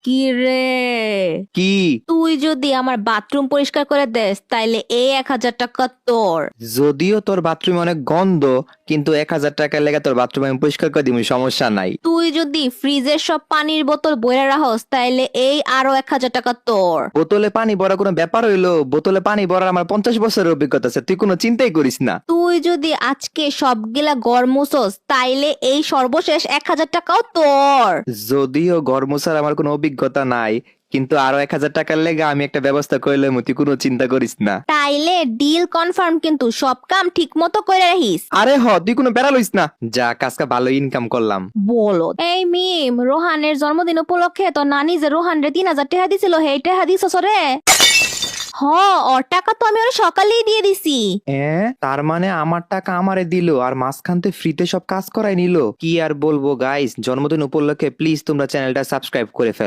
কি রে, কি? তুই যদি আমার বাথরুম পরিষ্কার করে দেস তাইলে এই 1,000 টাকা তোর। যদিও তোর বাথরুমে অনেক গন্ধ, কিন্তু 1,000 টাকার লেগে তোর বাথরুম আমি পরিষ্কার করে দিব, সমস্যা নাই। তুই যদি ফ্রিজের সব পানির বোতল বইরা রাখস তাইলে এই আরো 1,000 টাকা তোর। বোতলে পানি ভরা কোনো ব্যাপার হইলো? বোতলে পানি ভরার আমার 50 বছরের অভিজ্ঞতা আছে, তুই কোনো চিন্তাই করিস না। তুই যদি আজকে সবগুলা গড় মুছস তাইলে এই সর্বশেষ 1,000 টাকাও তোর। যদিও ঘর মোছার আমার কোনো অভিজ্ঞতা নাই, কিন্তু আরো 1,000 টাকার লেগে আমি একটা ব্যবস্থা করলে তুই কোনো চিন্তা করিস না। তাইলে ডিল কনফার্ম, কিন্তু সব কাম ঠিক মতো করে রাখিস। আরে তুই কোনো প্যারা লইস না, যা কাজকা ভালো ইনকাম করলাম। বলো এই মিম, রোহানের জন্মদিন উপলক্ষে তো নানি যে রোহান রে 3,000 টাকা দিছিল, সেই টাকা দিছস রে? হ, ওর টাকা তো আমি ওর সকালেই দিয়ে দিছি। তার মানে আমার টাকা আমারে দিল আর মাঝখানতে ফ্রিতে সব কাজ করাই নিল। কি আর বলবো গাইস, জন্মদিন উপলক্ষে প্লিজ তোমরা চ্যানেলটা সাবস্ক্রাইব করে ফেলো।